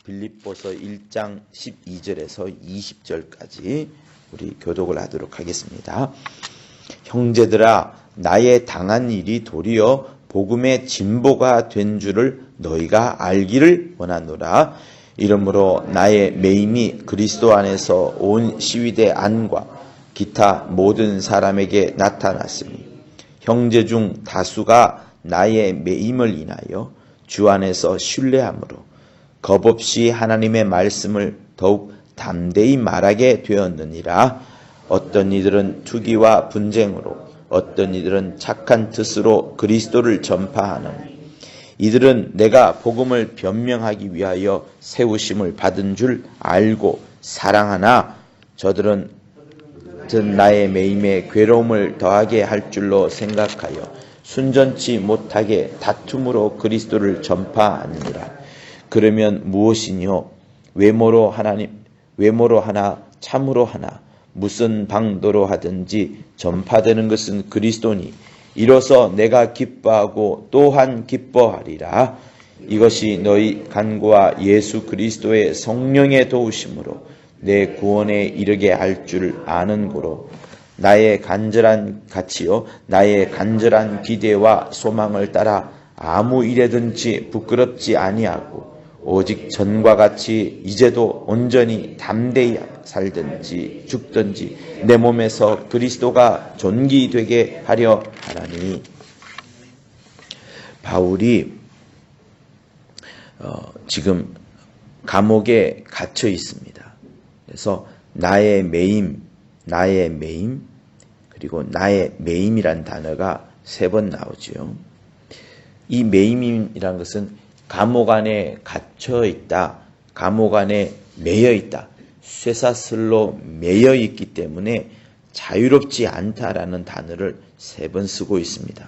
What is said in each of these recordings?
빌립보서 1장 12절에서 20절까지 우리 교독을 하도록 하겠습니다. 형제들아, 나의 당한 일이 도리어 복음의 진보가 된 줄을 너희가 알기를 원하노라. 이러므로 나의 매임이 그리스도 안에서 온 시위대 안과 기타 모든 사람에게 나타났으니 형제 중 다수가 나의 매임을 인하여 주 안에서 신뢰함으로 겁없이 하나님의 말씀을 더욱 담대히 말하게 되었느니라. 어떤 이들은 투기와 분쟁으로, 어떤 이들은 착한 뜻으로 그리스도를 전파하느니 이들은 내가 복음을 변명하기 위하여 세우심을 받은 줄 알고 사랑하나 저들은 나의 매임에 괴로움을 더하게 할 줄로 생각하여 순전치 못하게 다툼으로 그리스도를 전파하느니라. 그러면 무엇이뇨? 외모로 하나 참으로 하나 무슨 방도로 하든지 전파되는 것은 그리스도니 이로써 내가 기뻐하고 또한 기뻐하리라. 이것이 너희 간구와 예수 그리스도의 성령의 도우심으로 내 구원에 이르게 할 줄 아는 고로 나의 간절한 가치요 나의 간절한 기대와 소망을 따라 아무 일에든지 부끄럽지 아니하고 오직 전과 같이 이제도 온전히 담대히 살든지 죽든지 내 몸에서 그리스도가 존귀되게 하려 하나니. 바울이 지금 감옥에 갇혀 있습니다. 그래서 나의 매임 그리고 나의 매임이란 단어가 3번 나오죠. 이 매임이란 것은 감옥 안에 갇혀 있다, 감옥 안에 매여 있다, 쇠사슬로 매여 있기 때문에 자유롭지 않다라는 단어를 3번 쓰고 있습니다.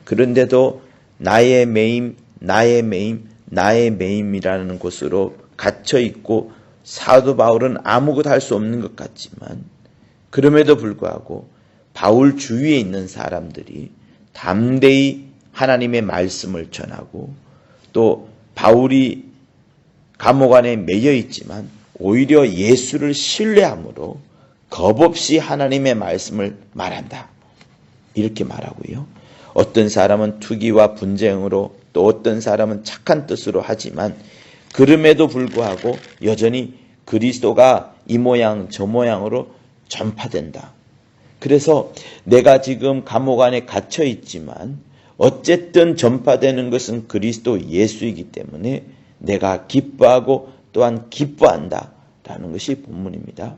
그런데도 나의 매임이라는 곳으로 갇혀 있고 사도 바울은 아무것도 할 수 없는 것 같지만 그럼에도 불구하고 바울 주위에 있는 사람들이 담대히 하나님의 말씀을 전하고 또 바울이 감옥 안에 매여 있지만 오히려 예수를 신뢰함으로 겁없이 하나님의 말씀을 말한다. 이렇게 말하고요. 어떤 사람은 투기와 분쟁으로 또 어떤 사람은 착한 뜻으로 하지만 그럼에도 불구하고 여전히 그리스도가 이 모양 저 모양으로 전파된다. 그래서 내가 지금 감옥 안에 갇혀 있지만 어쨌든 전파되는 것은 그리스도 예수이기 때문에 내가 기뻐하고 또한 기뻐한다 라는 것이 본문입니다.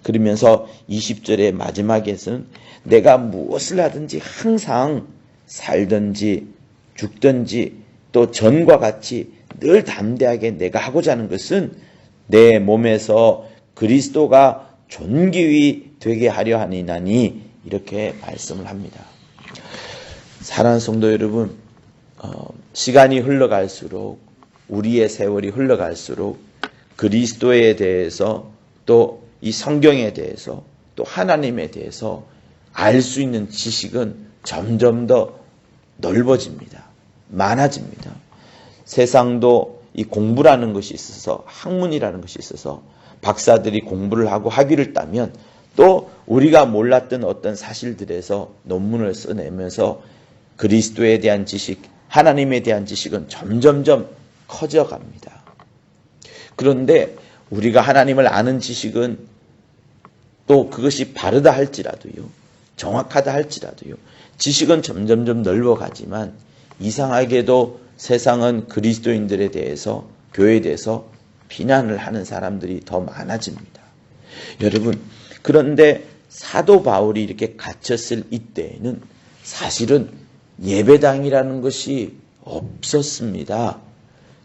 그러면서 20절의 마지막에서는 내가 무엇을 하든지 항상 살든지 죽든지 또 전과 같이 늘 담대하게 내가 하고자 하는 것은 내 몸에서 그리스도가 존귀히 되게 하려 하니나니 이렇게 말씀을 합니다. 사랑하는 성도 여러분, 시간이 흘러갈수록 우리의 세월이 흘러갈수록 그리스도에 대해서 또 이 성경에 대해서 또 하나님에 대해서 알 수 있는 지식은 점점 더 넓어집니다. 많아집니다. 세상도 이 공부라는 것이 있어서 학문이라는 것이 있어서 박사들이 공부를 하고 학위를 따면 또 우리가 몰랐던 어떤 사실들에서 논문을 써내면서 그리스도에 대한 지식, 하나님에 대한 지식은 점점점 커져갑니다. 그런데 우리가 하나님을 아는 지식은 또 그것이 바르다 할지라도요, 정확하다 할지라도요, 지식은 점점점 넓어가지만 이상하게도 세상은 그리스도인들에 대해서, 교회에 대해서 비난을 하는 사람들이 더 많아집니다. 여러분, 그런데 사도 바울이 이렇게 갇혔을 이때에는 사실은 예배당이라는 것이 없었습니다.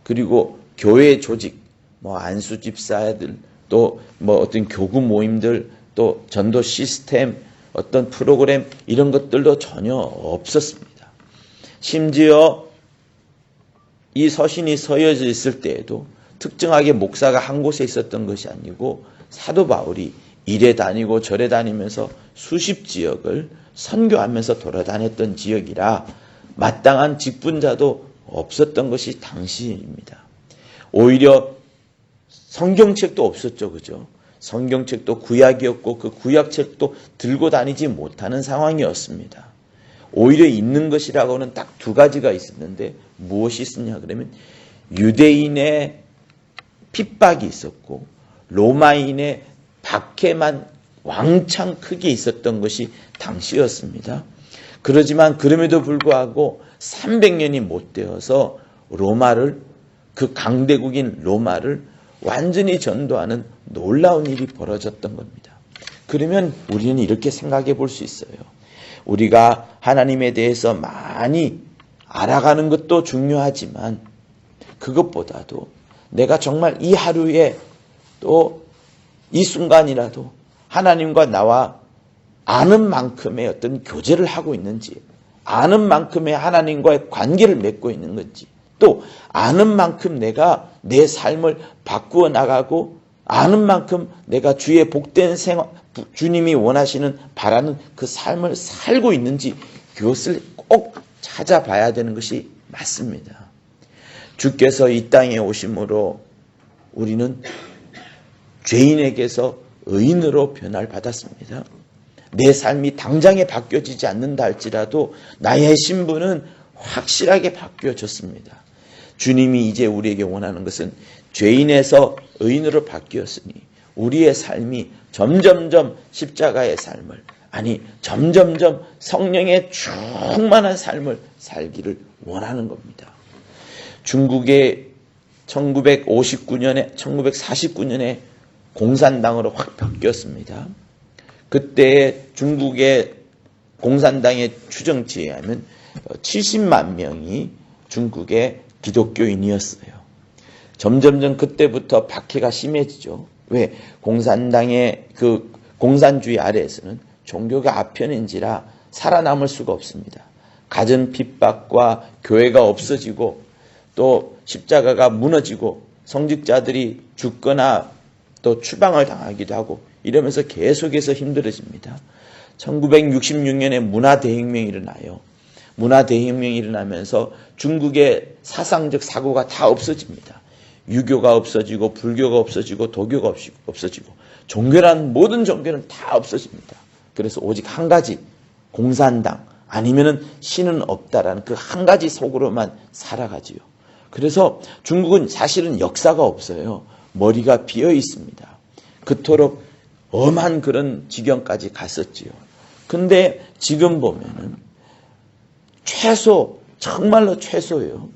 그리고 교회 조직, 안수 집사들, 또 어떤 교구 모임들, 또 전도 시스템, 어떤 프로그램 이런 것들도 전혀 없었습니다. 심지어 이 서신이 서여져 있을 때에도 특정하게 목사가 한 곳에 있었던 것이 아니고 사도 바울이 이래 다니고 저래 다니면서 수십 지역을 선교하면서 돌아다녔던 지역이라 마땅한 직분자도 없었던 것이 당시입니다. 오히려 성경책도 없었죠. 그죠? 성경책도 구약이었고 그 구약책도 들고 다니지 못하는 상황이었습니다. 오히려 있는 것이라고는 딱 두 가지가 있었는데 무엇이 있었냐 그러면 유대인의 핍박이 있었고 로마인의 박해만 왕창 크게 있었던 것이 당시였습니다. 그러지만 그럼에도 불구하고 300년이 못 되어서 로마를 그 강대국인 로마를 완전히 전도하는 놀라운 일이 벌어졌던 겁니다. 그러면 우리는 이렇게 생각해 볼 수 있어요. 우리가 하나님에 대해서 많이 알아가는 것도 중요하지만 그것보다도 내가 정말 이 하루에 또 이 순간이라도 하나님과 나와 아는 만큼의 어떤 교제를 하고 있는지, 아는 만큼의 하나님과의 관계를 맺고 있는 건지, 또 아는 만큼 내가 내 삶을 바꾸어 나가고 아는 만큼 내가 주의 복된 생활, 주님이 원하시는 바라는 그 삶을 살고 있는지 그것을 꼭 찾아봐야 되는 것이 맞습니다. 주께서 이 땅에 오심으로 우리는 죄인에게서 의인으로 변화를 받았습니다. 내 삶이 당장에 바뀌어지지 않는다 할지라도 나의 신분은 확실하게 바뀌어졌습니다. 주님이 이제 우리에게 원하는 것은 죄인에서 의인으로 바뀌었으니 우리의 삶이 점점점 십자가의 삶을, 아니 점점점 성령의 충만한 삶을 살기를 원하는 겁니다. 중국의 1949년에 공산당으로 확 바뀌었습니다. 그때 중국의 공산당의 추정치에 의하면 70만 명이 중국의 기독교인이었어요. 점점점 그때부터 박해가 심해지죠. 왜? 공산당의 그 공산주의 아래에서는 종교가 아편인지라 살아남을 수가 없습니다. 가정 핍박과 교회가 없어지고 또 십자가가 무너지고 성직자들이 죽거나 또 추방을 당하기도 하고 이러면서 계속해서 힘들어집니다. 1966년에 문화대혁명이 일어나요. 문화대혁명이 일어나면서 중국의 사상적 사고가 다 없어집니다. 유교가 없어지고 불교가 없어지고 도교가 없어지고 종교란 모든 종교는 다 없어집니다. 그래서 오직 한 가지 공산당 아니면은 신은 없다라는 그 한 가지 속으로만 살아가지요. 그래서 중국은 사실은 역사가 없어요. 머리가 비어 있습니다. 그토록 엄한 그런 지경까지 갔었지요. 근데 지금 보면은 정말로 최소예요.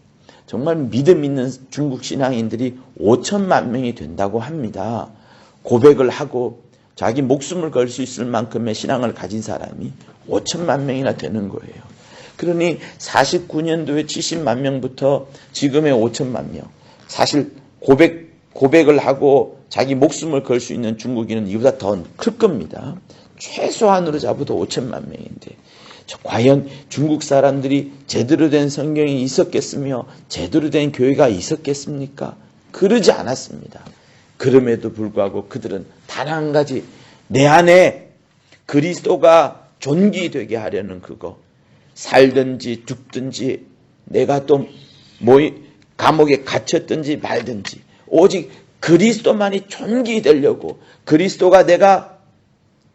정말 믿음 있는 중국 신앙인들이 5천만 명이 된다고 합니다. 고백을 하고 자기 목숨을 걸 수 있을 만큼의 신앙을 가진 사람이 5천만 명이나 되는 거예요. 그러니 49년도에 70만 명부터 지금의 5천만 명. 사실 고백을 하고 자기 목숨을 걸 수 있는 중국인은 이보다 더 클 겁니다. 최소한으로 잡아도 5천만 명인데 과연 중국 사람들이 제대로 된 성경이 있었겠으며 제대로 된 교회가 있었겠습니까? 그러지 않았습니다. 그럼에도 불구하고 그들은 단 한 가지 내 안에 그리스도가 존귀되게 하려는 그거, 살든지 죽든지 내가 또 감옥에 갇혔든지 말든지 오직 그리스도만이 존귀되려고, 그리스도가 내가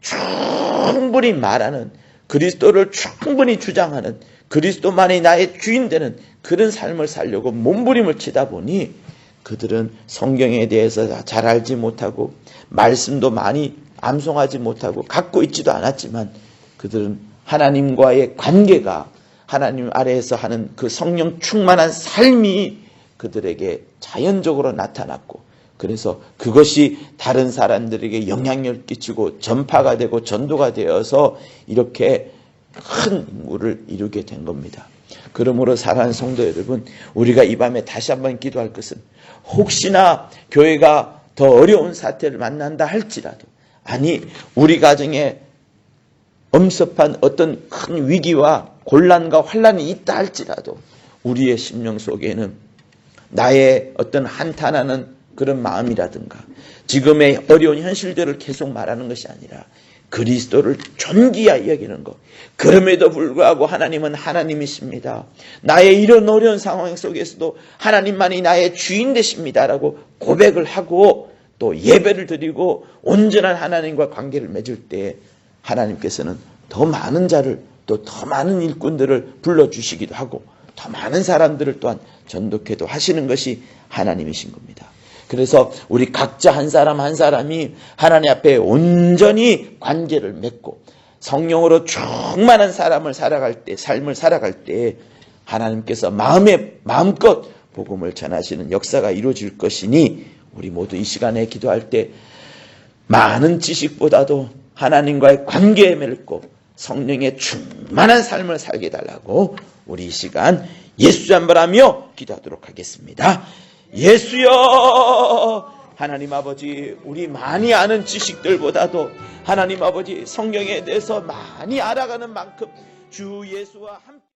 충분히 말하는, 그리스도를 충분히 주장하는, 그리스도만이 나의 주인 되는 그런 삶을 살려고 몸부림을 치다 보니 그들은 성경에 대해서 잘 알지 못하고 말씀도 많이 암송하지 못하고 갖고 있지도 않았지만 그들은 하나님과의 관계가, 하나님 아래에서 하는 그 성령 충만한 삶이 그들에게 자연적으로 나타났고, 그래서 그것이 다른 사람들에게 영향력을 끼치고 전파가 되고 전도가 되어서 이렇게 큰 인구를 이루게 된 겁니다. 그러므로 사랑하는 성도 여러분, 우리가 이 밤에 다시 한번 기도할 것은 혹시나 교회가 더 어려운 사태를 만난다 할지라도, 아니 우리 가정에 엄습한 어떤 큰 위기와 곤란과 환란이 있다 할지라도 우리의 심령 속에는 나의 어떤 한탄하는 그런 마음이라든가 지금의 어려운 현실들을 계속 말하는 것이 아니라 그리스도를 존귀하게 여기는 것. 그럼에도 불구하고 하나님은 하나님이십니다. 나의 이런 어려운 상황 속에서도 하나님만이 나의 주인 되십니다라고 고백을 하고 또 예배를 드리고 온전한 하나님과 관계를 맺을 때 하나님께서는 더 많은 자를 또 더 많은 일꾼들을 불러주시기도 하고 더 많은 사람들을 또한 전도케도 하시는 것이 하나님이신 겁니다. 그래서 우리 각자 한 사람 한 사람이 하나님 앞에 온전히 관계를 맺고 성령으로 충만한 삶을 살아갈 때 하나님께서 마음껏 복음을 전하시는 역사가 이루어질 것이니 우리 모두 이 시간에 기도할 때 많은 지식보다도 하나님과의 관계에 맺고 성령의 충만한 삶을 살게 달라고 우리 이 시간 예수 한번하며 기도하도록 하겠습니다. 예수여, 하나님 아버지, 우리 많이 아는 지식들보다도 하나님 아버지 성령에 대해서 많이 알아가는 만큼 주 예수와 함께